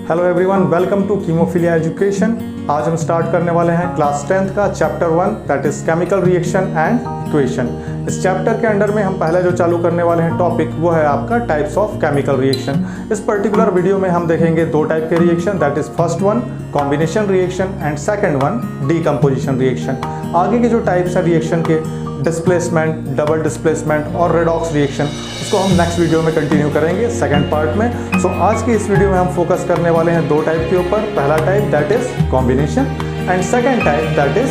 Hello everyone, welcome to Chemophilia education. आज हम start करने वाले हैं क्लास 10th का chapter 1 that is chemical reaction and equation. इस चैप्टर के अंडर में हम पहले जो चालू करने वाले हैं टॉपिक वो है आपका टाइप्स ऑफ केमिकल रिएक्शन। इस पर्टिकुलर वीडियो में हम देखेंगे दो टाइप के reaction, that is first one combination reaction and second one decomposition reaction. आगे के जो टाइप्स हैं रिएक्शन के, डिस्प्लेसमेंट, डबल डिस्प्लेसमेंट और रेडॉक्स रिएक्शन, उसको हम नेक्स्ट वीडियो में कंटिन्यू करेंगे सेकंड पार्ट में। सो आज की इस वीडियो में हम फोकस करने वाले हैं दो टाइप के ऊपर। पहला type that is combination and second type that is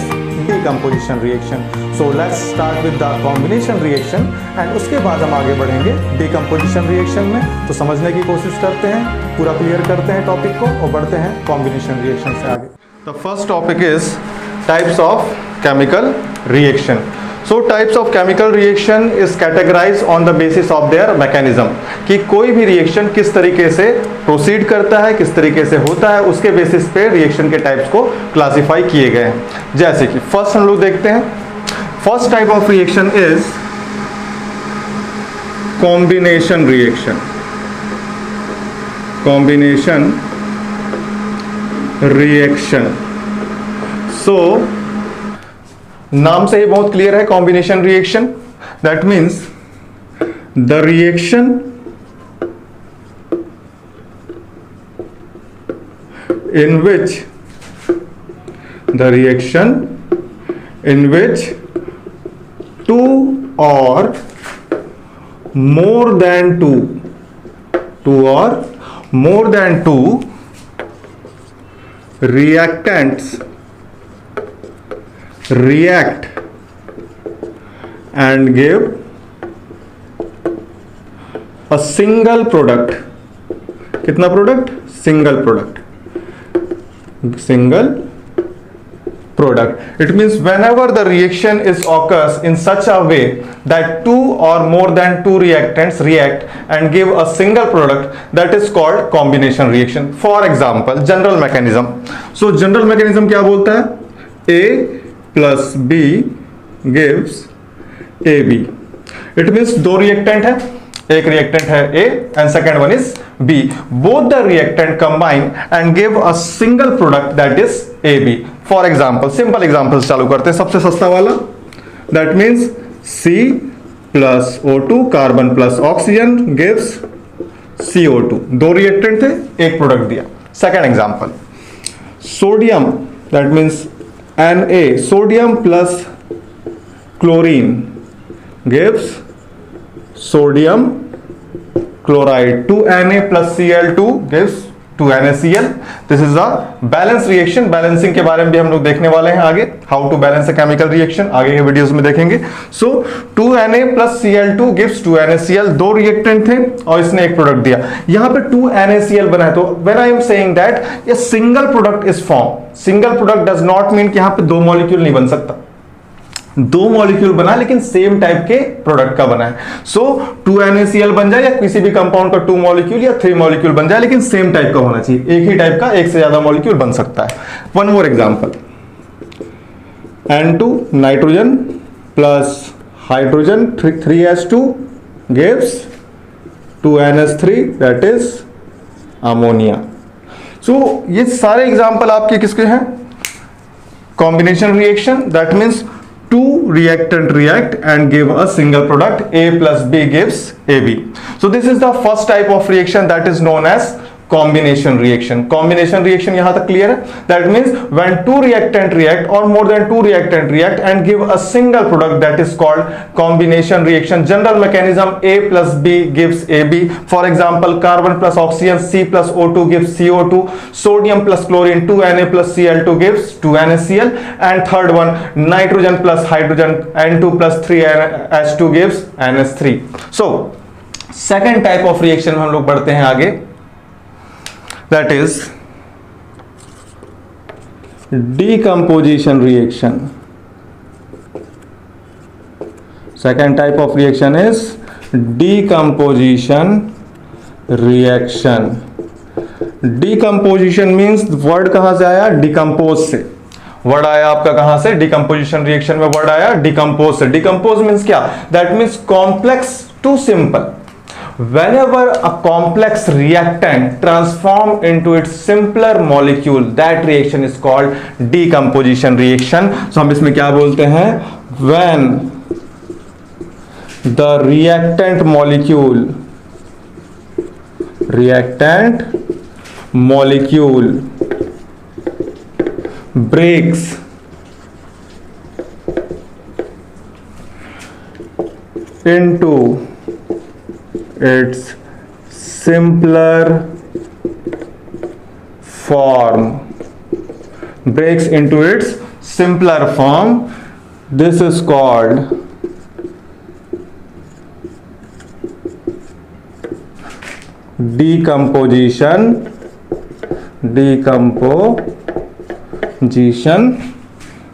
decomposition reaction. So let's start with the combination reaction and उसके बाद हम आगे बढ़ेंगे डीकम्पोजिशन रिएक्शन में। तो समझने की कोशिश करते हैं, पूरा क्लियर करते हैं टॉपिक को और बढ़ते हैं कॉम्बिनेशन रिएक्शन से आगे। The first topic is types of chemical reaction. So types of chemical reaction is categorized on the basis of their mechanism, कि कोई भी रिएक्शन किस तरीके से प्रोसीड करता है, किस तरीके से होता है, उसके बेसिस पे रिएक्शन के टाइप्स को क्लासिफाई किए गए हैं। जैसे कि फर्स्ट हम लोग देखते हैं, first type of reaction is combination reaction. Combination reaction, so नाम से ही बहुत क्लियर है combination reaction. That means the reaction in which two or more than two reactants react and give a single product. कितना product? Single product. Single product. It means whenever the reaction is occurs in such a way that two or more than two reactants react and give a single product, that is called combination reaction. For example, general mechanism. So general mechanism क्या बोलता है? A plus B gives AB. It means दो reactant है, एक reactant है A and second one is B. Both the reactant combine and give a single product that is AB. For example, simple examples चालू करते हैं। सबसे सस्ता वाला, that means C plus O2 carbon plus oxygen gives CO2. दो reactant थे, एक product दिया। Second example, sodium, that means Na, sodium plus chlorine gives sodium chloride. 2Na plus Cl2 gives 2NaCl. This is a balance reaction. Balancing के बारे में भी हम लोग देखने वाले हैं आगे, how to balance a chemical reaction, आगे के वीडियोस में देखेंगे। सो 2Na plus Cl2 gives 2NaCl. दो रिएक्टेंट थे और इसने एक प्रोडक्ट दिया। यहाँ पे 2NaCl बना है, तो when I am saying that a single product is formed, single product does not mean कि यहाँ पे दो मॉलिक्यूल नहीं बन सकता। दो मॉलिक्यूल बना लेकिन सेम टाइप के प्रोडक्ट का बना है। सो 2NaCl बन जाए या किसी भी कंपाउंड का 2 मॉलिक्यूल या 3 मॉलिक्यूल बन जाए, लेकिन सेम टाइप का होना चाहिए। एक ही टाइप का एक से ज्यादा मॉलिक्यूल बन सकता है। One more example, N2 nitrogen plus hydrogen 3H2 gives 2NH3 that is ammonia. So ये सारे एग्जांपल आपके किसके हैं? Combination reaction. That means two reactant react and give a single product. A plus B gives AB. So this is the first type of reaction that is known as combination reaction. Combination reaction यहाँ तक clear है? That means when two reactant react or more than two reactant react and give a single product, that is called combination reaction. General mechanism, A plus B gives AB. For example, carbon plus oxygen, C plus O2 gives CO2. Sodium plus chlorine, 2Na plus Cl2 gives 2NaCl. And third one, nitrogen plus hydrogen, N2 plus 3H2 gives NH3. So second type of reaction हम लोग बढ़ते हैं आगे, that is decomposition reaction. Second type of reaction is decomposition reaction. Decomposition means word कहां से आया? Decompose से। Word आया आपका कहां से? डिकम्पोजिशन रिएक्शन में वर्ड आया डिकम्पोज से। डिकम्पोज मीन्स क्या? That means complex to simple. whenever a complex reactant transform into its simpler molecule, that reaction is called decomposition reaction. So हम इसमें क्या बोलते हैं, when the reactant molecule breaks into its simpler form, this is called decomposition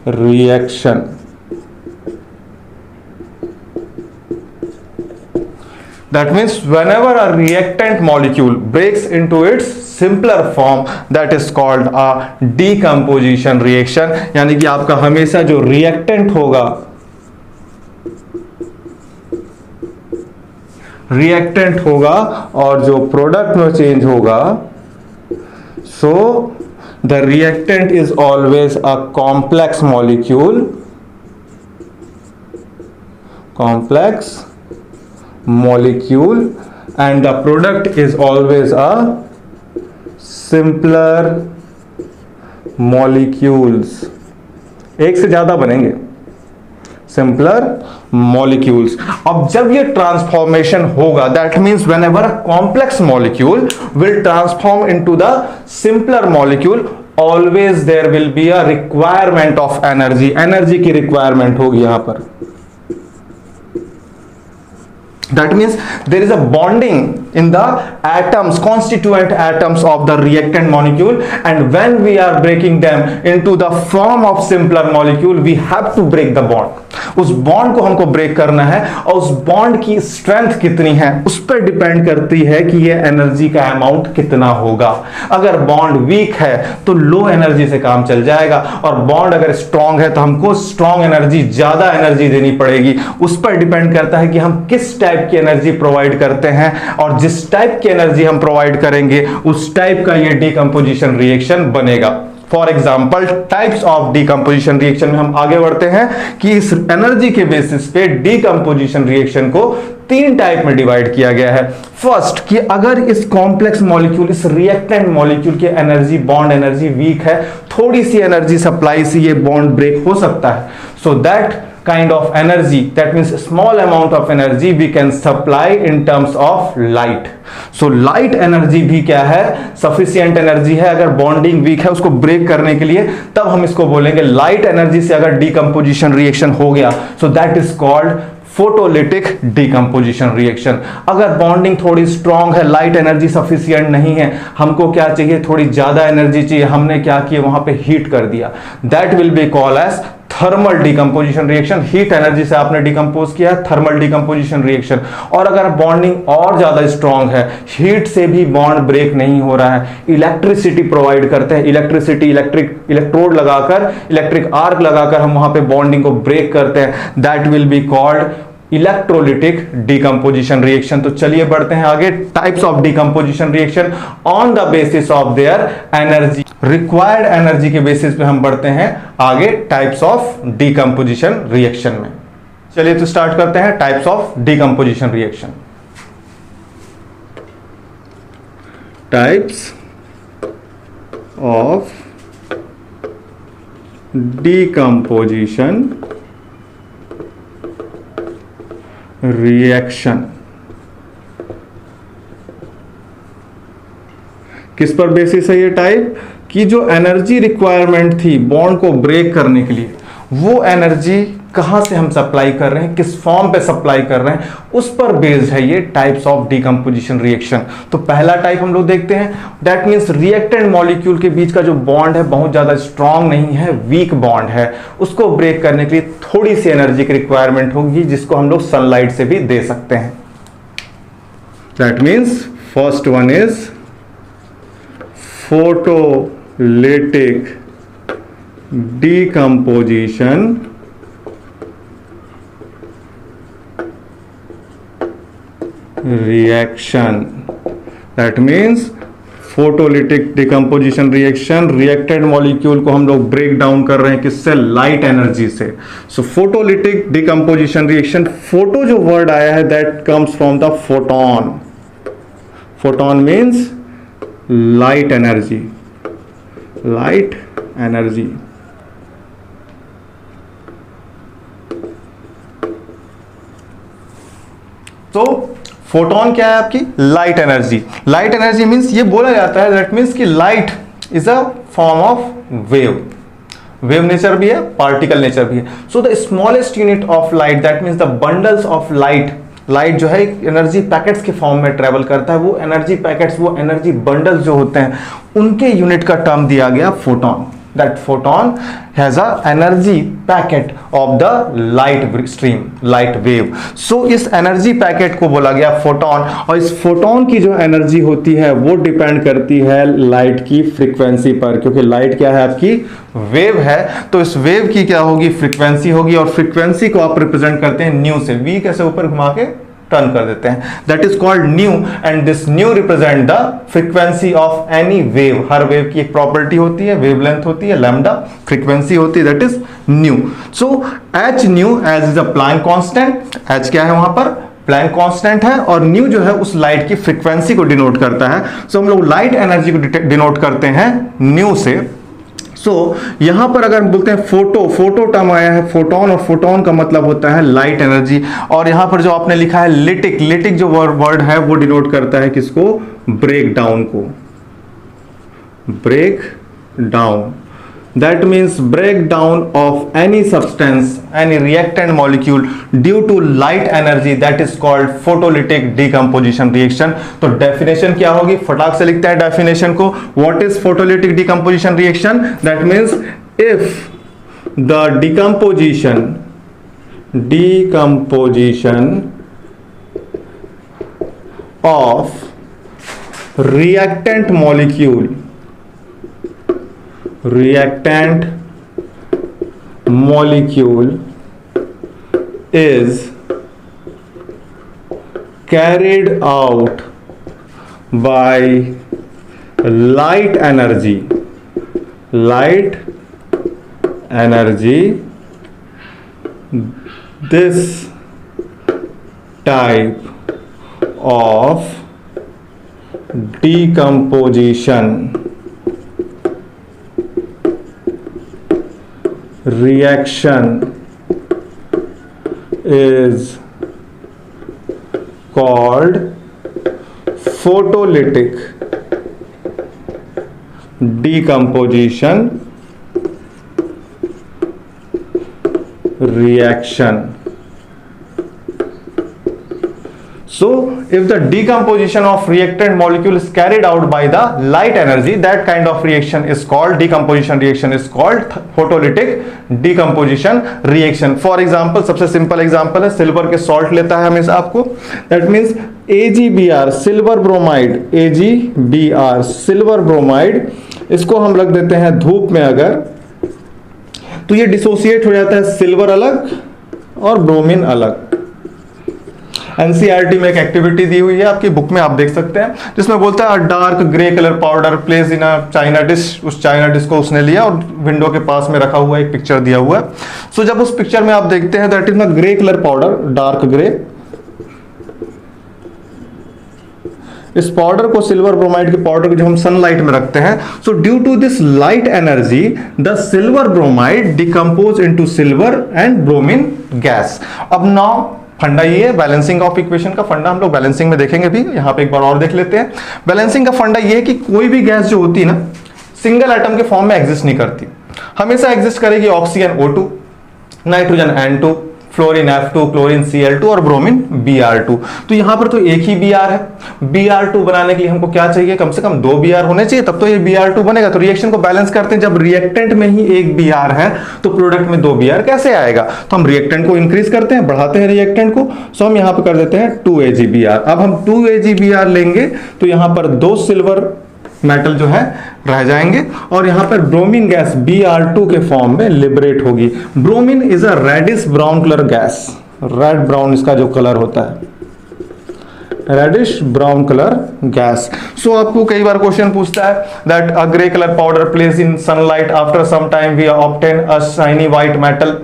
reaction. That means whenever a reactant molecule breaks into its simpler form, that is called a decomposition reaction. यानी कि आपका हमेशा जो reactant होगा और जो product में change होगा, so the reactant is always a complex molecule and the product is always a simpler molecules. एक से ज्यादा बनेंगे सिंपलर मॉलिक्यूल्स. अब जब ये ट्रांसफॉर्मेशन होगा, that means whenever a complex molecule will transform into the simpler molecule, always there will be a requirement of energy की requirement होगी यहां पर. That means there is a bonding in the atoms, constituent atoms of the reactant molecule, and when we are breaking them into the form of simpler molecule, we have to break the bond. उस bond को हमको break करना है और उस bond की strength कितनी है उस पर डिपेंड करती है कि ये एनर्जी का अमाउंट कितना होगा. अगर बॉन्ड वीक है तो लो एनर्जी से काम चल जाएगा, और बॉन्ड अगर स्ट्रांग है तो हमको स्ट्रांग एनर्जी, ज्यादा एनर्जी देनी पड़ेगी. उस पर डिपेंड करता है कि हम किस टाइप की एनर्जी प्रोवाइड करते हैं, और जिस टाइप की एनर्जी हम प्रोवाइड करेंगे उस टाइप का ये डिकम्पोजिशन रिएक्शन बनेगा. For example types of decomposition reaction में हम आगे बढ़ते हैं कि इस एनर्जी के बेसिस पे डिकम्पोजिशन रिएक्शन को 3 टाइप में डिवाइड किया गया है. फर्स्ट, कि अगर इस कॉम्प्लेक्स मॉलिक्यूल, इस रिएक्टेंट मॉलिक्यूल की एनर्जी, बॉन्ड एनर्जी वीक है, थोड़ी सी एनर्जी सप्लाई से ये बॉन्ड ब्रेक हो सकता है. So that kind of energy, that means small amount of energy we can supply in terms of light. So light energy भी क्या है, sufficient energy है. अगर bonding weak है उसको break करने के लिए, तब हम इसको बोलेंगे light energy से अगर decomposition reaction हो गया, so that is called photolytic decomposition reaction. अगर बॉन्डिंग थोड़ी स्ट्रांग है, लाइट एनर्जी सफिशिएंट नहीं है, हमको क्या चाहिए, थोड़ी ज्यादा एनर्जी चाहिए, हमने क्या किया, वहां पे हीट कर दिया, that will be called as thermal decomposition reaction. Heat energy से आपने डिकम्पोज किया, थर्मल डिकम्पोजिशन रिएक्शन. और अगर बॉन्डिंग और ज्यादा स्ट्रांग है, हीट से भी बॉन्ड ब्रेक नहीं हो रहा है, इलेक्ट्रिसिटी प्रोवाइड करते हैं, इलेक्ट्रोड लगाकर, इलेक्ट्रिक आर्क लगाकर हम वहां पे बॉन्डिंग को ब्रेक करते हैं, that will be called electrolytic decomposition reaction. तो चलिए बढ़ते हैं आगे. Types of decomposition reaction on the basis of their energy, required energy के बेसिस पे हम बढ़ते हैं आगे टाइप्स ऑफ डिकम्पोजिशन रिएक्शन में. चलिए तो स्टार्ट करते हैं types of decomposition reaction. Types of decomposition reaction. किस पर बेसिस है ये टाइप, कि जो एनर्जी रिक्वायरमेंट थी बॉन्ड को ब्रेक करने के लिए, वो एनर्जी कहां से हम सप्लाई कर रहे हैं, किस फॉर्म पे सप्लाई कर रहे हैं, उस पर बेस्ड है ये टाइप्स ऑफ डिकम्पोजिशन रिएक्शन. तो पहला टाइप हम लोग देखते हैं, दैट मींस रिएक्टेंट मॉलिक्यूल के बीच का जो बॉन्ड है बहुत ज्यादा स्ट्रांग नहीं है, वीक बॉन्ड है, उसको ब्रेक करने के लिए थोड़ी सी एनर्जी की रिक्वायरमेंट होगी, जिसको हम लोग सनलाइट से भी दे सकते हैं. That means first one is photolytic decomposition reaction, that means photolytic decomposition reaction, reacted molecule को हम लोग ब्रेक डाउन कर रहे हैं किससे, लाइट एनर्जी से। सो फोटोलिटिक डिकम्पोजिशन रिएक्शन, फोटो जो वर्ड आया है that comes from the photon, photon means light energy, light energy. तो फोटोन क्या है आपकी, light energy. Light energy means ये बोला जाता है दैट मींस कि light is a form of wave, wave nature भी है, पार्टिकल नेचर भी है। So the smallest unit of light that means the bundles of light, light जो है एनर्जी पैकेट्स के फॉर्म में ट्रेवल करता है, वो एनर्जी पैकेट्स, वो एनर्जी बंडल्स जो होते हैं उनके यूनिट का टर्म दिया गया photon. That photon has a energy packet of the light stream, light wave. So इस एनर्जी पैकेट को बोला गया फोटोन, और इस फोटोन की जो एनर्जी होती है वो डिपेंड करती है लाइट की फ्रीक्वेंसी पर, क्योंकि लाइट क्या है आपकी, वेव है। तो इस वेव की क्या होगी, फ्रीक्वेंसी होगी, और फ्रीक्वेंसी को आप रिप्रेजेंट करते हैं न्यू से, वी कैसे ऊपर घुमा के टर्न कर देते हैं, that is called new, and this new represent the frequency of any wave. Her wave की एक प्रॉपर्टी होती है, वेवलेंथ होती है, लैम्डा फ्रीक्वेंसी होती है, that is nu. So h nu as is a Planck constant, h क्या है वहां पर, प्लैंक कांस्टेंट है, और न्यू जो है उस लाइट की फ्रीक्वेंसी को डिनोट करता है। सो हम लोग लाइट एनर्जी को डिनोट करते हैं न्यू से। सो यहां पर अगर हम बोलते हैं फोटो, फोटो टर्म आया है फोटोन, और फोटोन का मतलब होता है लाइट एनर्जी। और यहां पर जो आपने लिखा है लिटिक, लिटिक जो वर्ड है वो डिनोट करता है किसको, ब्रेक डाउन को, break down, that means breakdown of any substance, any reactant molecule due to light energy, that is called photolytic decomposition reaction। तो definition क्या होगी, फटाक से लिखते हैं definition को, what is photolytic decomposition reaction, that means if the decomposition of reactant molecule is carried out by light energy, this type of decomposition reaction is called photolytic decomposition reaction। So if the decomposition of reactant molecule is carried out by the light energy, that kind of reaction is called, decomposition reaction is called photolytic decomposition reaction। For example, सबसे simple example है, silver के salt लेता है हमेशा आपको, that means AgBr silver bromide, AgBr silver bromide, इसको हम रख देते हैं धूप में अगर, तो ये डिसोसिएट हो जाता है, सिल्वर अलग और ब्रोमीन अलग। एनसीईआरटी में एक एक्टिविटी दी हुई है आपकी बुक में, आप देख सकते हैं, जिसमें बोलता है dark grey colour powder place in a China dish, उस चाइना डिश को उसने लिया और विंडो के पास में रखा हुआ एक पिक्चर दिया हुआ है। सो जब उस पिक्चर में आप देखते हैं that is not grey colour powder, dark grey, इस पाउडर को, सिल्वर ब्रोमाइड के पाउडर को जब हम सनलाइट में रखते हैं, so due to this light energy the silver bromide decompose into silver and bromine gas. अब नाउ फंडा ये है, बैलेंसिंग ऑफ इक्वेशन का फंडा हम लोग बैलेंसिंग में देखेंगे भी, यहां पे एक बार और देख लेते हैं। बैलेंसिंग का फंडा ये है कि कोई भी गैस जो होती है ना, सिंगल एटम के फॉर्म में एग्जिस्ट नहीं करती, हमेशा एग्जिस्ट करेगी oxygen O2, nitrogen N2, fluorine F2, chlorine Cl2 और ब्रोमीन Br2। तो यहां पर तो एक ही Br है, Br2 बनाने के लिए हमको क्या चाहिए, कम से कम 2 Br होने चाहिए, तब तो ये Br2 बनेगा। तो रिएक्शन को बैलेंस करते हैं, जब रिएक्टेंट में ही एक Br है तो प्रोडक्ट में 2 Br कैसे आएगा, तो हम रिएक्टेंट को इंक्रीज करते हैं, बढ़ाते हैं रिएक्टेंट को। सो हम यहां पर कर देते हैं 2AgBr। अब हम 2AgBr लेंगे तो यहां पर 2 सिल्वर मेटल जो है रह जाएंगे, और यहां पर ब्रोमीन गैस Br2 के फॉर्म में लिबरेट होगी। Bromine is a reddish brown colour gas, red brown इसका जो कलर होता है, reddish brown colour gas. So आपको कई बार क्वेश्चन पूछता है that a grey colour powder place in sunlight after some time we obtain a shiny white metal,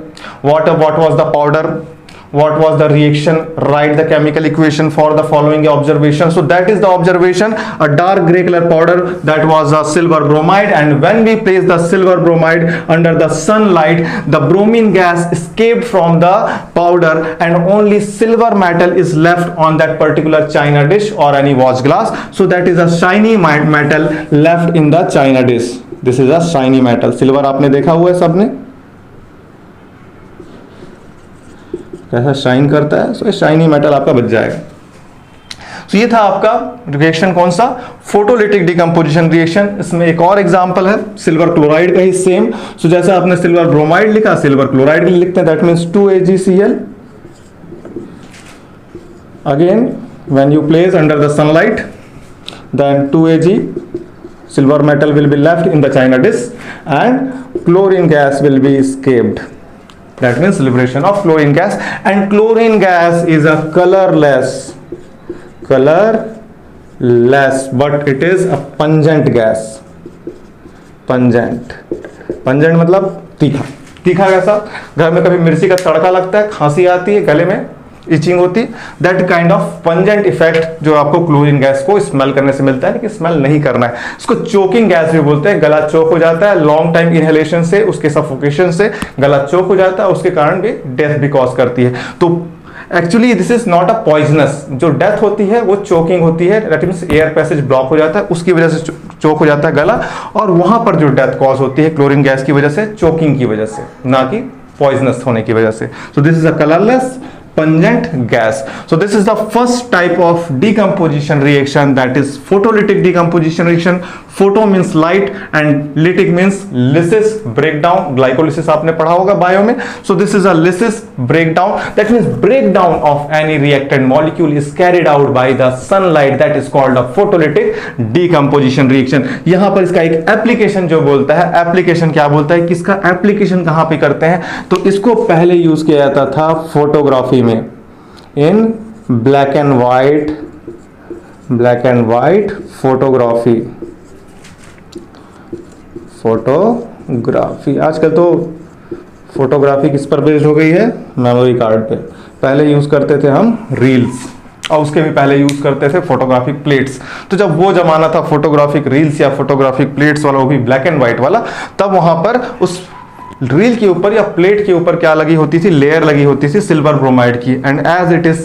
what was the powder, what was the reaction, write the chemical equation for the following observation. So that is the observation, a dark gray color powder, that was a silver bromide, and when we place the silver bromide under the sunlight, the bromine gas escaped from the powder and only silver metal is left on that particular china dish or any watch glass. So that is a shiny metal left in the china dish. This is a shiny metal. silver आपने देखा हुआ है सबने, कैसा shine करता है, सो shiny metal आपका बच जाएगा। सो ये था आपका रिएक्शन कौन सा, फोटोलिटिक डिकम्पोजिशन रिएक्शन। इसमें एक और एग्जांपल है सिल्वर क्लोराइड का ही सेम। सो जैसे आपने सिल्वर ब्रोमाइड लिखा, सिल्वर क्लोराइड के लिए लिखते हैं, that means 2AgCl। Again when you place under the sunlight then 2Ag silver metal will be left in the china dish and chlorine gas will be escaped. That means liberation of chlorine gas, and chlorine gas is a colorless, but it is a pungent gas. Pungent मतलब तीखा। तीखा कैसा, घर में कभी मिर्ची का तड़का लगता है, खांसी आती है, गले में इचिंग होती है, that kind of pungent effect जो आपको क्लोरीन गैस को स्मेल करने से मिलता है, लेकिन स्मेल नहीं करना है। इसको चोकिंग गैस भी बोलते हैं। गला चोक हो जाता है लॉन्ग टाइम इनहेलेशन से, उसके सफोकेशन से गला चोक हो जाता है, उसके कारण भी डेथ भी कॉज करती है। तो actually this is not a poisonous, जो डेथ होती है वो चोकिंग होती है, that means air passage block हो जाता है, उसकी वजह से चोक हो जाता है गला, और वहां पर जो डेथ कॉज होती है क्लोरीन गैस की वजह से, चोकिंग की वजह से, ना कि पॉइजनस होने की वजह से। सो this is a colourless pungent gas. So this is the first type of decomposition reaction, that is photolytic decomposition reaction. Photo means light and lytic means lysis breakdown. Glycolysis आपने पढ़ा होगा बायो में. So this is a lysis breakdown. That means breakdown of any reactant molecule is carried out by the sunlight. That is called a photolytic decomposition reaction. यहाँ पर इसका एक application जो बोलता है, एप्लीकेशन क्या बोलता है, किसका एप्लीकेशन कहाँ पे करते हैं, तो इसको पहले यूज किया जाता था फोटोग्राफी में, इन ब्लैक एंड वाइट फोटोग्राफी। आजकल तो फोटोग्राफी किस पर बेस्ड हो गई है, मेमोरी कार्ड पे। पहले यूज करते थे हम रील्स, और उसके भी पहले यूज करते थे फोटोग्राफिक प्लेट्स। तो जब वो जमाना था फोटोग्राफिक रील्स या फोटोग्राफिक प्लेट्स वाला, वो भी ब्लैक एंड व्हाइट वाला, तब वहां पर उस रील के ऊपर या प्लेट के ऊपर क्या लगी होती थी, लेयर लगी होती थी सिल्वर ब्रोमाइड की। And as it is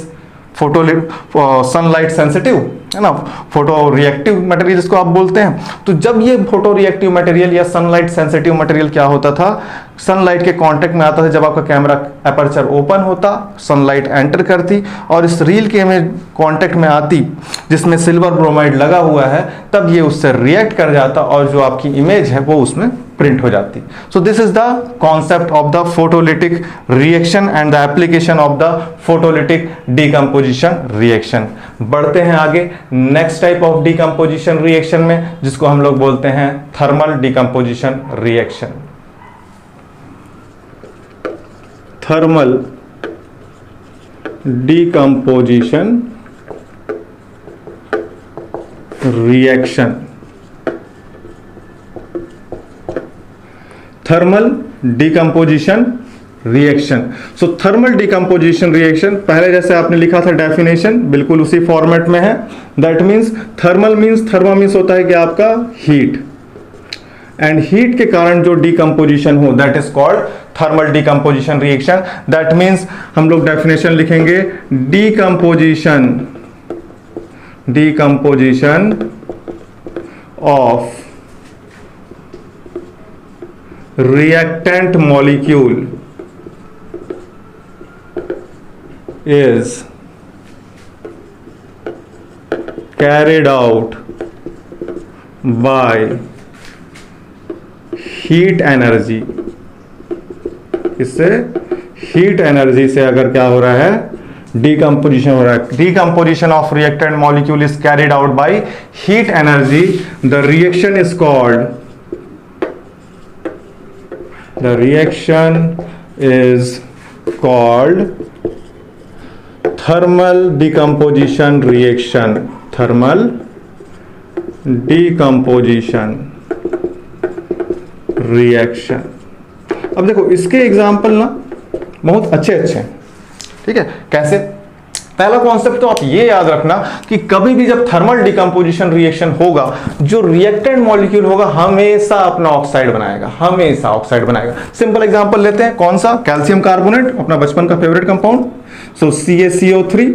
sunlight sensitive है ना, फोटो रिएक्टिव मटेरियल जिसको आप बोलते हैं, तो जब ये फोटो रिएक्टिव मटेरियल या सनलाइट सेंसिटिव मटेरियल क्या होता था, सनलाइट के कांटेक्ट में आता था, जब आपका कैमरा अपर्चर ओपन होता, सनलाइट एंटर करती और इस रील के में कांटेक्ट में आती जिसमें सिल्वर ब्रोमाइड लगा हुआ है, तब ये उससे रिएक्ट कर जाता और जो आपकी इमेज है वो उसमें प्रिंट हो जाती। So this is the concept of the photolytic reaction and the application of the photolytic decomposition reaction. बढ़ते हैं आगे next type of decomposition reaction में, जिसको हम लोग बोलते हैं thermal decomposition reaction. Thermal decomposition reaction. Thermal decomposition reaction. So thermal decomposition reaction, पहले जैसे आपने लिखा था डेफिनेशन, बिल्कुल उसी फॉर्मेट में है। That means thermal means, thermo means होता है कि आपका हीट, एंड हीट के कारण जो डिकम्पोजिशन हो, that is called thermal decomposition reaction. That means हम लोग डेफिनेशन लिखेंगे, decomposition of reactant molecule is carried out by heat energy। इससे हीट एनर्जी से अगर क्या हो रहा है, डिकम्पोजिशन हो रहा है, decomposition of reactant molecule is carried out by heat energy, the reaction is called, the reaction is called thermal decomposition reaction, thermal decomposition reaction. अब देखो इसके एग्जाम्पल ना बहुत अच्छे अच्छे हैं, ठीक है। कैसे? पहला कॉन्सेप्ट तो आप ये याद रखना कि कभी भी जब थर्मल डिकम्पोजिशन रिएक्शन होगा, जो रिएक्टेंट मॉलिक्यूल होगा हमेशा अपना ऑक्साइड बनाएगा, हमेशा ऑक्साइड बनाएगा। सिंपल एग्जांपल लेते हैं, कौन सा? कैल्शियम कार्बोनेट, अपना बचपन का फेवरेट कंपाउंड। सो CaCO3,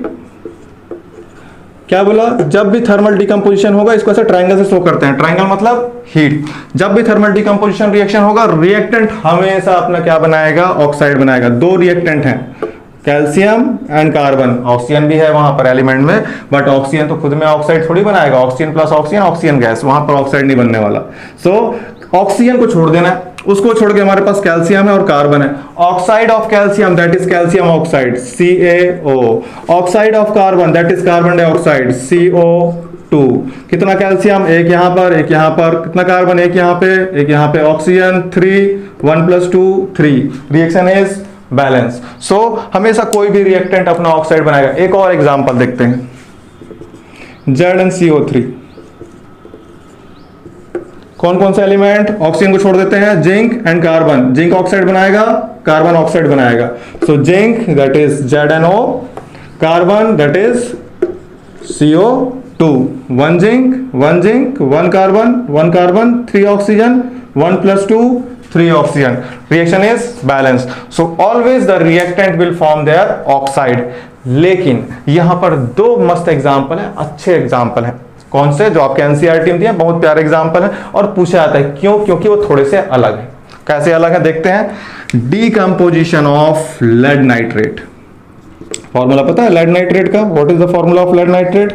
क्या बोला? जब भी थर्मल डिकम्पोजिशन होगा, इसको ऐसे ट्रायंगल से शो करते हैं, ट्रायंगल मतलब हीट। जब भी थर्मल डिकम्पोजिशन रिएक्शन होगा, रिएक्टेंट हमेशा अपना क्या बनाएगा? ऑक्साइड बनाएगा। दो रिएक्टेंट हैं, कैल्शियम एंड कार्बन, ऑक्सीजन भी है वहां पर एलिमेंट में, बट ऑक्सीजन तो खुद में ऑक्साइड थोड़ी बनाएगा, oxygen plus oxygen, oxygen gas, वहां पर ऑक्साइड नहीं बनने वाला। सो ऑक्सीजन को छोड़ देना है, उसको छोड़ के हमारे पास कैल्शियम है और कार्बन है। Oxide of calcium that is calcium oxide, CaO। Oxide of carbon that is carbon dioxide, CO2। कितना कैल्शियम? एक यहां पर, एक यहां पर। कितना कार्बन? एक यहां पे, एक यहां पे। Oxygen 3, 1 + 2 3। Reaction is balance. So हमेशा कोई भी रिएक्टेंट अपना ऑक्साइड बनाएगा। एक और एग्जांपल देखते हैं, ZnCO3। कौन कौन से एलिमेंट? ऑक्सीजन को छोड़ देते हैं, zinc and carbon. Zinc oxide बनाएगा, कार्बन ऑक्साइड बनाएगा। So zinc that is ZnO, carbon that is CO2। 1 zinc, 1 carbon, 3 oxygen, 1 + 2 3 oxygen. Reaction is balance. So always the reactant will form their oxide. लेकिन यहां पर दो मस्त example है, अच्छे example है। कौन से? जो आपके एनसीईआरटी में दिए, बहुत प्यारे एग्जांपल है और पूछा जाता है। क्यों? क्योंकि वो थोड़े से अलग है। कैसे अलग है देखते हैं। Decomposition of lead nitrate. Formula पता है लेड नाइट्रेट का? What is the formula of lead nitrate?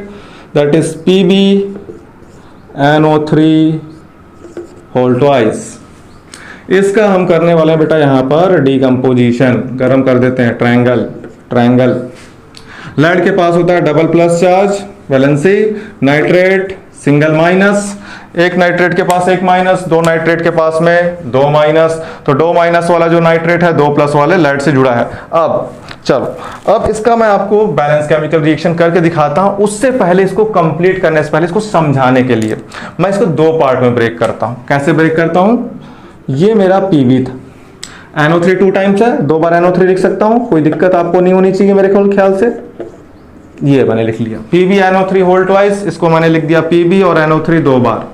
That is PbNO3 whole twice. इसका हम करने वाले हैं बेटा यहां पर डीकंपोजिशन। गर्म कर देते हैं, ट्रायंगल ट्रायंगल। लेड के पास होता है double plus charge, valency. Nitrate single minus. एक नाइट्रेट के पास एक माइनस, दो नाइट्रेट के पास में दो माइनस। तो दो माइनस वाला जो नाइट्रेट है, दो प्लस वाले लेड से जुड़ा है। अब चलो, अब इसका मैं आपको बैलेंस केमिकल रिएक्शन करके दिखाता हूं। उससे पहले, इसको कंप्लीट करने से पहले, इसको समझाने के लिए मैं इसको दो पार्ट में ब्रेक करता हूं। कैसे ब्रेक करता हूं? ये मेरा PB था, NO3 2 टाइम्स है, 2 बार NO3 लिख सकता हूं, कोई दिक्कत आपको नहीं होनी चाहिए मेरे ख्याल से। ये मैंने लिख लिया PbNO3 होल ट्वाइस, इसको मैंने लिख दिया PB और NO3 2 बार।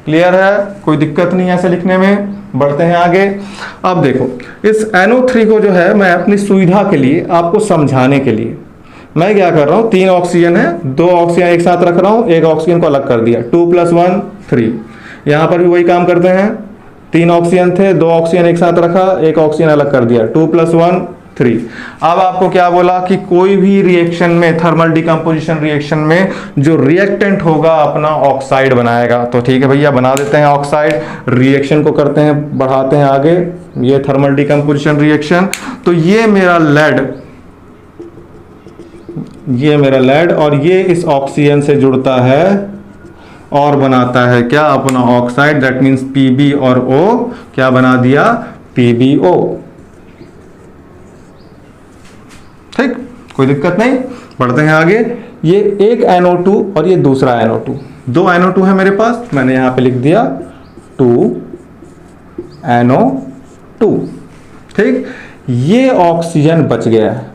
क्लियर है? कोई दिक्कत नहीं है ऐसे लिखने में। बढ़ते हैं आगे। अब देखो, इस NO3 को जो है मैं अपनी सुविधा के लिए, आपको समझाने के लिए मैं क्या कर रहा हूं, 3 ऑक्सीजन है, 2 ऑक्सीजन एक साथ रख रहा हूं, एक ऑक्सीजन को अलग कर दिया, 2 + 1 3। यहां पर भी वही काम करते हैं, 3 ऑक्सीजन थे, 2 ऑक्सीजन एक साथ रखा, एक ऑक्सीजन अलग कर दिया, 2 + 1 3। अब आपको क्या बोला कि कोई भी रिएक्शन में, थर्मल डिकम्पोजिशन रिएक्शन में जो रिएक्टेंट होगा अपना ऑक्साइड बनाएगा। तो ठीक है भैया, बना देते हैं ऑक्साइड। रिएक्शन को करते हैं, बढ़ाते हैं आगे। ये थर्मल डिकम्पोजिशन रिएक्शन। तो ये मेरा लेड और ये इस ऑक्सीजन से जुड़ता है और बनाता है क्या? अपना ऑक्साइड। दैट मीन्स Pb और O क्या बना दिया? PbO। ठीक, कोई दिक्कत नहीं। बढ़ते हैं आगे। ये एक NO2 और ये दूसरा NO2, 2 NO2 है मेरे पास, मैंने यहां पे लिख दिया 2 NO2। ठीक, ये ऑक्सीजन बच गया है।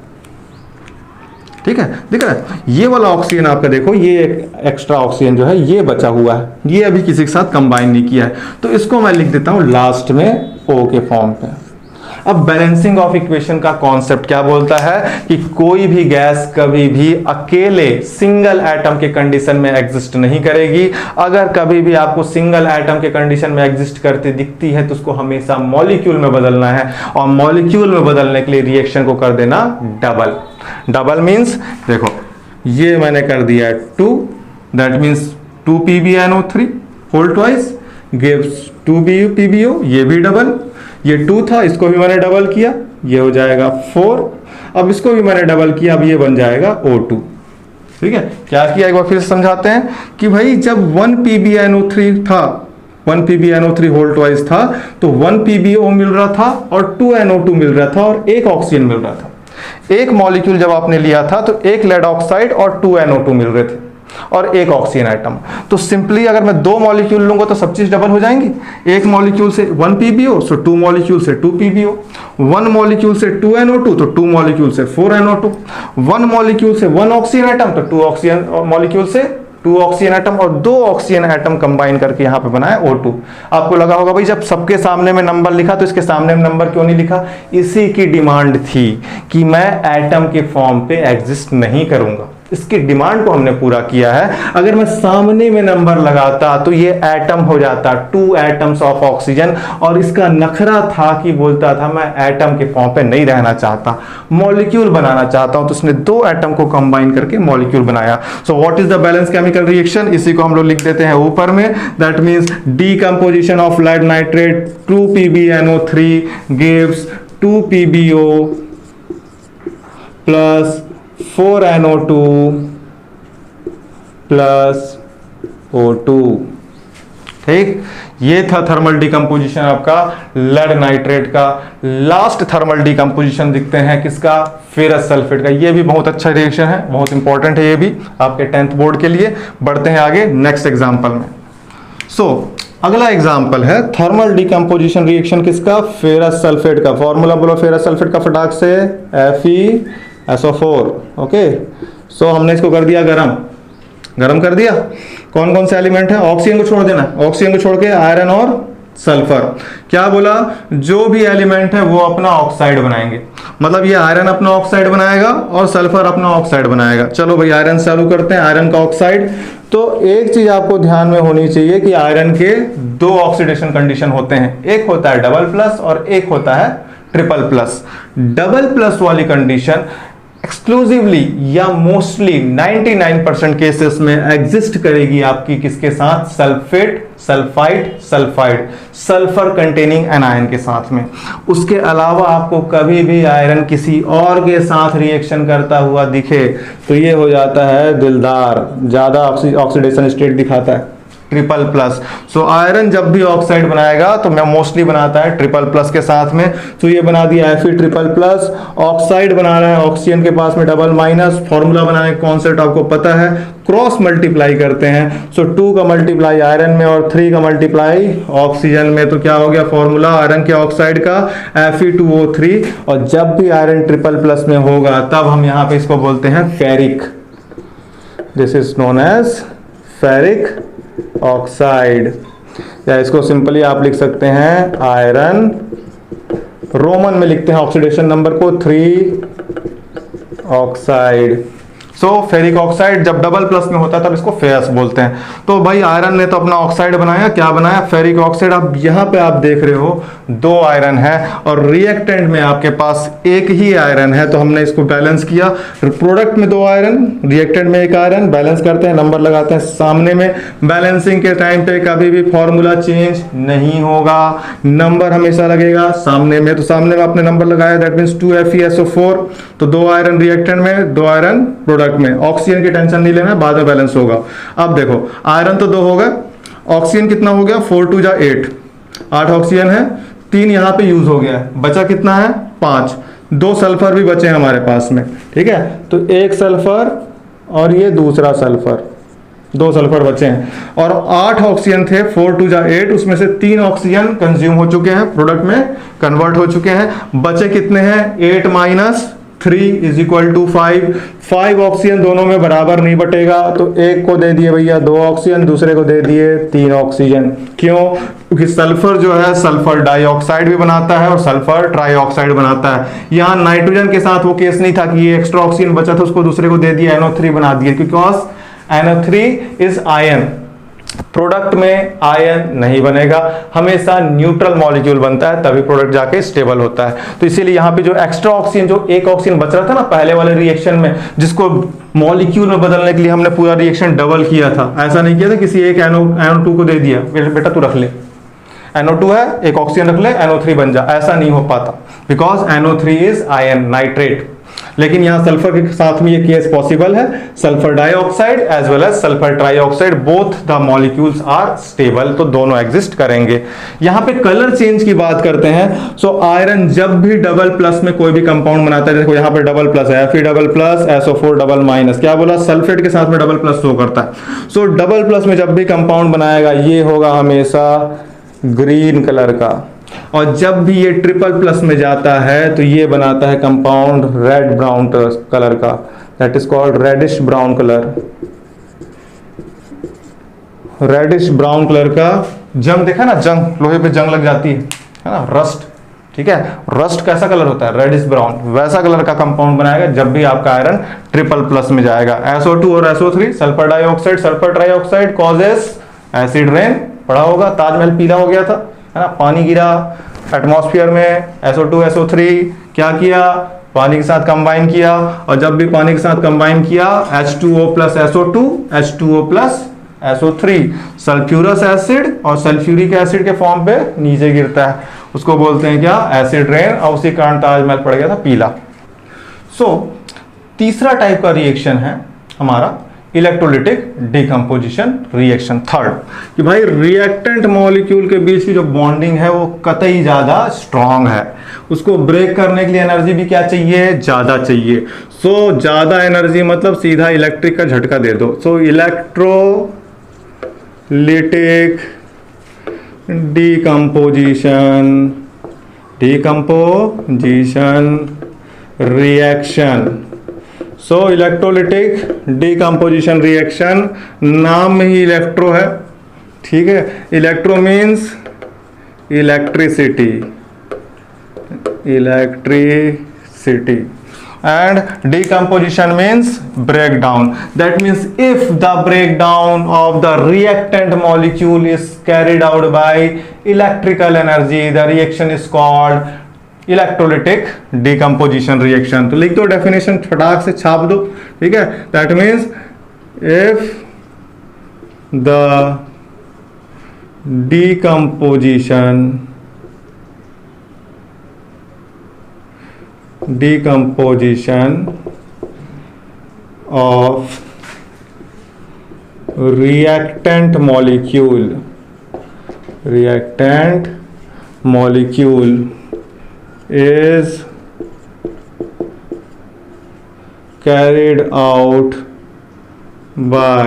ठीक है, दिख रहा है? ये वाला ऑक्सीजन आपका देखो, ये एक एक्स्ट्रा ऑक्सीजन जो है ये बचा हुआ है, ये अभी किसी के साथ कंबाइन नहीं किया है, तो इसको मैं लिख देता हूं लास्ट में O के फॉर्म पे। अब बैलेंसिंग ऑफ इक्वेशन का कॉन्सेप्ट क्या बोलता है कि कोई भी गैस कभी भी अकेले सिंगल एटम के कंडीशन में एग्जिस्ट नहीं करेगी। अगर कभी भी आपको सिंगल एटम के कंडीशन में एग्जिस्ट करती दिखती है तो उसको हमेशा मॉलिक्यूल में बदलना है, और मॉलिक्यूल में बदलने के लिए रिएक्शन को कर देना डबल। डबल मीन्स देखो, ये मैंने कर दिया 2, that means 2 PbNO3 whole twice gives 2 PbO। ये भी डबल, ये 2 था, इसको भी मैंने डबल किया, ये हो जाएगा 4। अब इसको भी मैंने डबल किया, अब ये बन जाएगा O2। ठीक है, क्या किया एक बार फिर समझाते हैं कि भाई जब 1 PbNO3 था, 1 PbNO3 होल ट्वाइस था, तो 1 PbO मिल रहा था और 2 NO2 मिल रहा था और एक ऑक्सीजन मिल रहा था। एक मॉलिक्यूल जब आपने लिया था तो एक लेड ऑक्साइड और 2 NO2 मिल रहे थे और एक ऑक्सीजन एटम। तो सिंपली अगर मैं 2 मॉलिक्यूल लूंगा तो सब चीज डबल हो जाएंगी। एक मॉलिक्यूल से 1 PbO, सो 2 मॉलिक्यूल से 2 PbO, 1 मॉलिक्यूल से 2 NO2 तो 2 मॉलिक्यूल से 4 NO2, 1 मॉलिक्यूल से 1 ऑक्सीजन एटम तो 2 ऑक्सीजन मॉलिक्यूल से 2 ऑक्सीजन एटम और 2 ऑक्सीजन एटम कंबाइन करके यहां पे बनाया O2। आपको लगा होगा भाई जब सबके सामने में नंबर लिखा तो इसके सामने में नंबर क्यों नहीं लिखा? इसी की डिमांड थी कि मैं एटम के फॉर्म पे एग्जिस्ट नहीं करूंगा। इसकी डिमांड को हमने पूरा किया है। अगर मैं सामने में नंबर लगाता तो ये एटम हो जाता 2 एटम्स ऑफ ऑक्सीजन, और इसका नखरा था कि बोलता था मैं एटम के फॉर्म पे नहीं रहना चाहता, मॉलिक्यूल बनाना चाहता हूं। तो उसने 2 एटम को कंबाइन करके मॉलिक्यूल बनाया। So what is the balance chemical reaction? इसी को हम लोग लिख देते हैं ऊपर में। That means decomposition of lead nitrate 2 PbNO3 gives 2 PbO plus 4 NO2 plus O2। ठीक, ये था थर्मल डिकम्पोजिशन आपका लेड नाइट्रेट का। लास्ट थर्मल डिकम्पोजिशन दिखते हैं किसका? फेरस सल्फेट का। ये भी बहुत अच्छा रिएक्शन है, बहुत इंपॉर्टेंट है ये भी आपके 10th बोर्ड के लिए। बढ़ते हैं आगे नेक्स्ट एग्जांपल में। अगला एग्जांपल है थर्मल डिकम्पोजिशन रिएक्शन किसका? फेरस सल्फेट का। फॉर्मूला बोलो फेरस सल्फेट का फटाक से, FeSO4। ओके, सो हमने इसको कर दिया गरम कर दिया। कौन कौन से एलिमेंट है? ऑक्सीजन को छोड़ देना, ऑक्सीजन को छोड़ के आयरन और सल्फर। क्या बोला? जो भी एलिमेंट है वो अपना ऑक्साइड बनाएंगे। मतलब ये आयरन अपना ऑक्साइड बनाएगा और सल्फर अपना ऑक्साइड बनाएगा। चलो भाई आयरन से चालू करते हैं, आयरन का ऑक्साइड। तो एक चीज आपको ध्यान में होनी चाहिए कि आयरन के 2 ऑक्सीडेशन कंडीशन होते हैं। एक होता है डबल प्लस और एक होता है ट्रिपल प्लस। डबल प्लस वाली कंडीशन एक्सक्लूसिवली या मोस्टली 99% केसेस में एग्जिस्ट करेगी आपकी किसके साथ? Sulphate, sulphide, sulphide, sulphur containing anion के साथ में। उसके अलावा आपको कभी भी आयरन किसी और के साथ रिएक्शन करता हुआ दिखे तो ये हो जाता है दिलदार, ज्यादा ऑक्सीडेशन स्टेट दिखाता है, ट्रिपल प्लस। सो आयरन जब भी ऑक्साइड बनाएगा तो मैं मोस्टली बनाता है ट्रिपल प्लस के साथ में। तो ये बना दिया Fe ट्रिपल प्लस। ऑक्साइड बना रहा है ऑक्सीजन के पास में डबल माइनस। फॉर्मूला बनाने का कॉन्सेप्ट आपको पता है, क्रॉस मल्टीप्लाई करते हैं। सो 2 का मल्टीप्लाई आयरन में और 3 का मल्टीप्लाई ऑक्सीजन में। तो क्या हो गया फॉर्मूला आयरन के ऑक्साइड का? Fe2O3। और जब भी आयरन ट्रिपल प्लस में होगा तब हम यहाँ पे इसको बोलते हैं ferric. This is known as ferric oxide, या इसको सिंपली आप लिख सकते हैं आयरन। रोमन में लिखते हैं ऑक्सीडेशन नंबर को 3 ऑक्साइड। सो फेरिक ऑक्साइड जब डबल प्लस में होता है तब इसको फेरस बोलते हैं। तो भाई आयरन ने तो अपना ऑक्साइड बनाया, क्या बनाया? Ferric oxide. अब यहाँ पे आप देख रहे हो 2 आयरन है और रिएक्टेंट में आपके पास एक ही आयरन है। तो हमने इसको बैलेंस किया। प्रोडक्ट में 2 आयरन, रिएक्टेंट में 1 आयरन। बैलेंस करते हैं, नंबर लगाते हैं सामने में। बैलेंसिंग के टाइम पे कभी भी फॉर्मूला चेंज नहीं होगा, नंबर हमेशा लगेगा सामने में। तो सामने में आपने नंबर लगाया, दैट मींस 2FeSO4। तो 2 आयरन रिएक्टेंट में, 2 आयरन प्रोडक्ट में। ऑक्सीजन की टेंशन नहीं लेना, बाद में बैलेंस होगा। अब देखो आयरन तो 2 हो गए, ऑक्सीजन कितना हो गया? 4 2 जा 8 ऑक्सीजन है, 3 यहां पे यूज हो गया, बचा कितना है? 5। 2 सल्फर भी बचे हैं हमारे पास में, ठीक है। तो 1 सल्फर और ये दूसरा सल्फर, 2 सल्फर बचे हैं। और 8 ऑक्सीजन थे, 4 2 जा 8, उसमें से 3 ऑक्सीजन कंज्यूम हो चुके हैं, प्रोडक्ट में कन्वर्ट हो चुके हैं। बचे कितने हैं? 8 minus 3 is equal to 5। 5 oxygen दोनों में बराबर नहीं बटेगा, तो एक को दे दिए भैया 2 ऑक्सीजन, दूसरे को दे दिए 3 ऑक्सीजन। क्यों? क्योंकि सल्फर जो है सल्फर डाइऑक्साइड भी बनाता है और सल्फर ट्राइऑक्साइड बनाता है। यहाँ नाइट्रोजन के साथ वो केस नहीं था कि ये एक्स्ट्रा ऑक्सीजन बचा था उसको दूसरे को दे दिया, NO3 बना दिया, क्योंकि NO3 इज आयन। प्रोडक्ट में आयन नहीं बनेगा, हमेशा न्यूट्रल मॉलिक्यूल बनता है, तभी प्रोडक्ट जाके स्टेबल होता है। तो इसीलिए यहाँ पे जो एक्स्ट्रा ऑक्सीजन, जो 1 ऑक्सीजन बच रहा था ना पहले वाले रिएक्शन में, जिसको मॉलिक्यूल में बदलने के लिए हमने पूरा रिएक्शन डबल किया था, ऐसा नहीं किया था किसी एक NO2 को दे दिया, बेटा तू रख ले, NO2 है, 1 ऑक्सीजन रख ले, NO3 बन जा, ऐसा नहीं हो पाता, because NO3 is ion, nitrate. लेकिन यहाँ सल्फर के साथ में ये केस पॉसिबल है, sulphur dioxide as well as sulphur trioxide, both the molecules are stable, तो दोनों एग्जिस्ट करेंगे। यहाँ पे कलर चेंज की बात करते हैं। सो आयरन जब भी डबल प्लस में कोई भी कंपाउंड बनाता है, देखो यहाँ पे डबल प्लस है, Fe double plus, SO4 double minus, क्या बोला, सल्फेट के साथ में डबल प्लस शो करता है। सो डबल प्लस में जब भी कंपाउंड बनाएगा ये होगा हमेशा ग्रीन कलर का, और जब भी ये ट्रिपल प्लस में जाता है तो ये बनाता है कंपाउंड रेड ब्राउन कलर का, that is called reddish brown colour. Reddish brown colour का, जंग देखा ना, जंग, लोहे पे जंग लग जाती है ना, रस्ट, ठीक है, रस्ट कैसा कलर होता है, रेडिश ब्राउन, वैसा कलर का कंपाउंड बनाएगा जब भी आपका आयरन ट्रिपल प्लस में जाएगा। SO2 और SO3 sulphur dioxide sulphur trioxide causes acid rain, पढ़ा होगा, ताजमहल पीला हो गया था, है ना, पानी गिरा एटमॉस्फेयर में, SO2 SO3 क्या किया, पानी के साथ कंबाइन किया, और जब भी पानी के साथ कंबाइन किया H2O plus SO2 H2O plus SO3 sulphurous acid और सल्फ्यूरिक एसिड के फॉर्म पे नीचे गिरता है, उसको बोलते हैं क्या, एसिड रेन, और उसी कारण ताजमहल पड़ गया था पीला। तीसरा टाइप का रिएक्शन है हमारा इलेक्ट्रोलिटिक डिकम्पोजिशन रिएक्शन, थर्ड, कि भाई रिएक्टेंट मॉलिक्यूल के बीच की जो बॉन्डिंग है वो कतई ज्यादा स्ट्रांग है, उसको ब्रेक करने के लिए एनर्जी भी क्या चाहिए, ज्यादा चाहिए। ज्यादा एनर्जी मतलब सीधा इलेक्ट्रिक का झटका दे दो। Electrolytic decomposition reaction. Electrolytic decomposition reaction, नाम में ही इलेक्ट्रो है, ठीक है, electro means electricity and decomposition means breakdown. That means if the breakdown of the reactant molecule is carried out by electrical energy, the reaction is called electrolytic decomposition reaction. तो लिख दो definition, फटाक से छाप दो, ठीक है, that means if the decomposition of reactant molecule is carried out by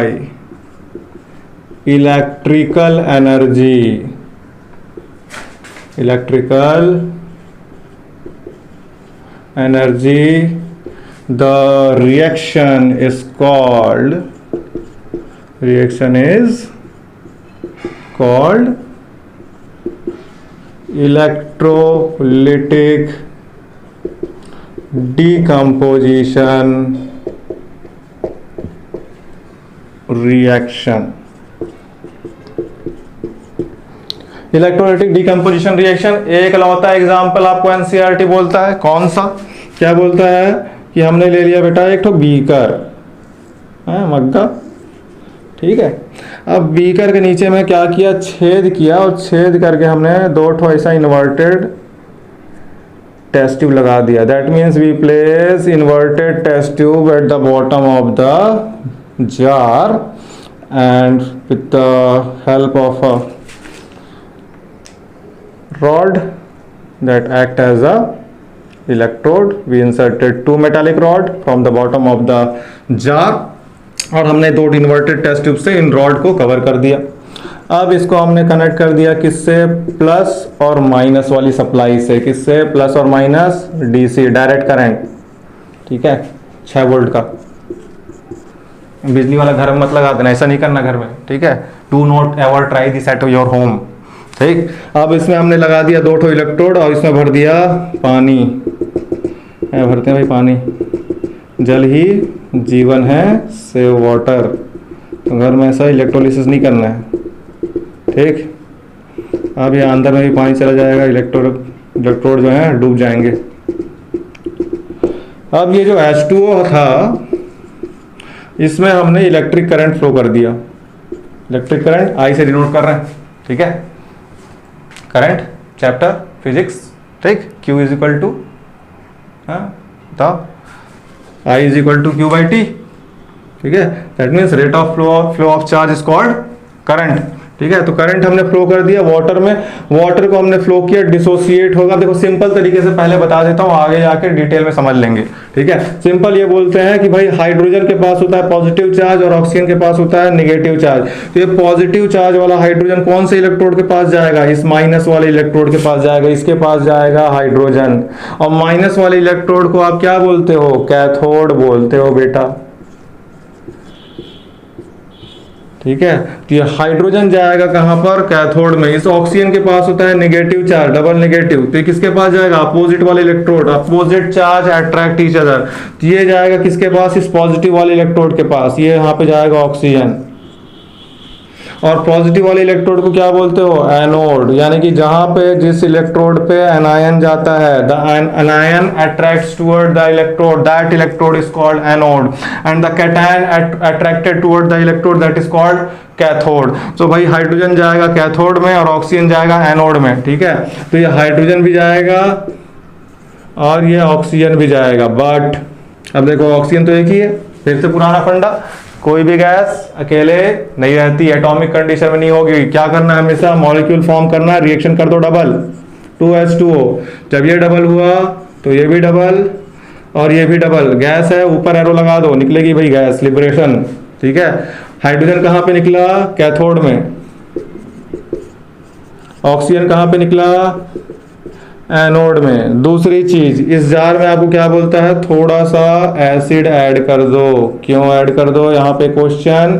electrical energy, the reaction is called electrolytic decomposition reaction। Electrolytic decomposition reaction एक लौता एग्जाम्पल आपको एनसीईआरटी बोलता है, कौन सा, क्या बोलता है कि हमने ले लिया बेटा एक तो बीकर, मग्गा, ठीक है, अब बीकर के नीचे में क्या किया, छेद किया, और छेद करके हमने दो ठो ऐसा इन्वर्टेड टेस्ट ट्यूब लगा दिया। That means we place inverted test tube at the bottom of the jar and with the help of a rod that act as a electrode we inserted two metallic rod from the bottom of the jar और हमने दो inverted test tube से इन rod को cover कर दिया। अब इसको हमने कनेक्ट कर दिया किससे, प्लस और माइनस वाली सप्लाई से, किससे, प्लस और माइनस डीसी डायरेक्ट करंट, ठीक है, 6 वोल्ट का। बिजली वाला घर में मत लगा देना, ऐसा नहीं करना घर में, ठीक है, do not ever try this at your home, ठीक। अब इसमें हमने लगा दिया दो ठो इलेक्ट्रोड और इसमें भर दिया पानी, भरते हैं भाई पानी, जल ही जीवन है, सेव वाटर। तो घर में ऐसा इलेक्ट्रोलिसिस नहीं करना है, ठीक। अब ये अंदर में भी पानी चला जाएगा, इलेक्ट्रोड जो है डूब जाएंगे। अब ये जो H2O था इसमें हमने इलेक्ट्रिक करंट फ्लो कर दिया, इलेक्ट्रिक करंट I से डिनोट कर रहे हैं, ठीक है, करंट चैप्टर फिजिक्स, ठीक, Q इज इक्वल टू, बताओ, I is equal to Q by T, ठीक है। That means rate of flow of charge is called current, ठीक है। तो करंट हमने फ्लो कर दिया वाटर में, वाटर को हमने फ्लो किया, डिसोसिएट होगा। देखो सिंपल तरीके से पहले बता देता हूँ, आगे जाके डिटेल में समझ लेंगे, ठीक है। सिंपल ये बोलते हैं कि भाई हाइड्रोजन के पास होता है पॉजिटिव चार्ज और ऑक्सीजन के पास होता है नेगेटिव चार्ज। तो ये पॉजिटिव चार्ज वाला हाइड्रोजन कौन से इलेक्ट्रोड के पास जाएगा, इस माइनस वाले इलेक्ट्रोड के पास जाएगा, इसके पास जाएगा हाइड्रोजन। और माइनस वाले इलेक्ट्रोड को आप क्या बोलते हो, कैथोड बोलते हो बेटा, ठीक है। तो ये हाइड्रोजन जाएगा कहां पर, कैथोड में। इस ऑक्सीजन के पास होता है नेगेटिव चार्ज, डबल नेगेटिव, तो ये किसके पास जाएगा, अपोजिट वाले electrode. Opposite charge attract each other, तो ये जाएगा किसके पास, इस पॉजिटिव वाले इलेक्ट्रोड के पास, ये यहाँ पे जाएगा ऑक्सीजन। और पॉजिटिव वाले इलेक्ट्रोड को क्या बोलते हो, एनोड, यानी कि जहां पे जिस इलेक्ट्रोड पे एनायन जाता है, the anion attracts toward the electrode, that electrode is called anode, and the cation attracted toward the electrode, that is called cathode. तो भाई हाइड्रोजन जाएगा कैथोड में और ऑक्सीजन जाएगा एनोड में, ठीक है। तो ये हाइड्रोजन भी जाएगा और ये ऑक्सीजन भी जाएगा, बट अब देखो ऑक्सीजन तो एक ही है, फिर से पुराना फंडा, कोई भी गैस अकेले नहीं रहती, एटॉमिक कंडीशन में नहीं होगी। क्या करना है, हमेशा मॉलिक्यूल फॉर्म करना है, रिएक्शन कर दो डबल, 2H2O। जब ये डबल हुआ तो ये भी डबल और ये भी डबल, गैस है, ऊपर एरो लगा दो, निकलेगी भाई गैस, लिबरेशन, ठीक है। हाइड्रोजन कहां पे निकला, कैथोड में। ऑक्सीजन कहां पे निकला, एनोड में। दूसरी चीज, इस जार में आपको क्या बोलता है, थोड़ा सा एसिड ऐड कर दो। क्यों ऐड कर दो, यहाँ पे क्वेश्चन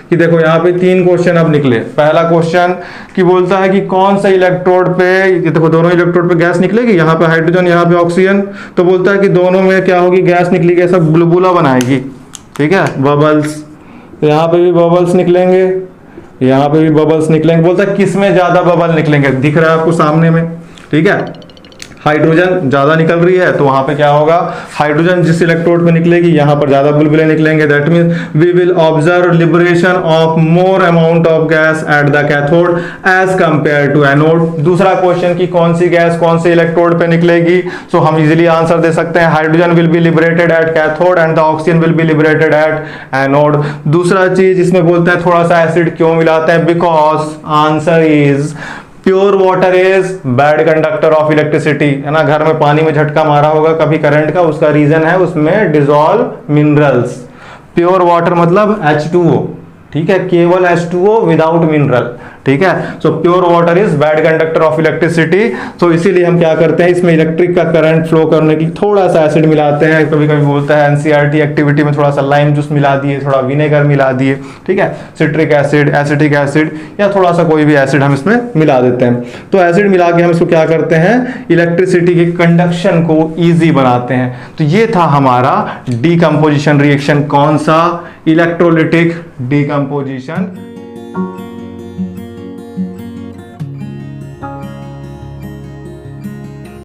कि देखो यहाँ पे 3 क्वेश्चन अब निकले। पहला क्वेश्चन कि बोलता है कि कौन सा इलेक्ट्रोड पे, ये देखो दोनों इलेक्ट्रोड पे गैस निकलेगी, यहाँ पे हाइड्रोजन यहाँ पे ऑक्सीजन, तो बोलता है कि दोनों में क्या होगी, गैस निकलेगी, ऐसा बुलबुला बनाएगी, ठीक है, बबल्स। तो यहाँ पे भी बबल्स निकलेंगे, यहाँ पे भी बबल्स निकलेंगे। बोलता है किस में ज्यादा बबल निकलेंगे, दिख रहा है आपको सामने में, ठीक है। हाइड्रोजन ज्यादा निकल रही है तो वहां पे क्या होगा, हाइड्रोजन जिस इलेक्ट्रोड पे निकलेगी यहां पर ज्यादा बुलबुले निकलेंगे। That means we will observe liberation of more amount of gas at the cathode as compare to anode. दूसरा क्वेश्चन कि कौन सी गैस कौन से इलेक्ट्रोड पे निकलेगी, सो हम इजीली आंसर दे सकते हैं, hydrogen will be liberated at cathode and the oxygen will be liberated at anode. दूसरा चीज इसमें बोलते हैं थोड़ा सा एसिड क्यों मिलाते हैं, because answer is pure water is bad conductor of electricity, है ना। घर में पानी में झटका मारा होगा कभी करंट का, उसका रीजन है उसमें डिसॉल्व मिनरल्स। प्योर वाटर मतलब H2O, ठीक है, केवल H2O विदाउट मिनरल, ठीक है। So pure water is bad conductor of electricity. So इसीलिए हम क्या करते हैं, इसमें इलेक्ट्रिक का करंट फ्लो करने के लिए थोड़ा सा एसिड मिलाते हैं। कभी कभी बोलता है एनसीईआरटी एक्टिविटी में थोड़ा सा लाइम जूस मिला दिए, थोड़ा विनेगर मिला दिए, ठीक है, सिट्रिक एसिड, एसिटिक एसिड या थोड़ा सा कोई भी एसिड हम इसमें मिला देते हैं। तो एसिड मिला के हम इसको क्या करते हैं, इलेक्ट्रिसिटी के कंडक्शन को ईजी बनाते हैं। तो ये था हमारा डीकंपोजिशन रिएक्शन, कौन सा, इलेक्ट्रोलिटिक डीकंपोजिशन।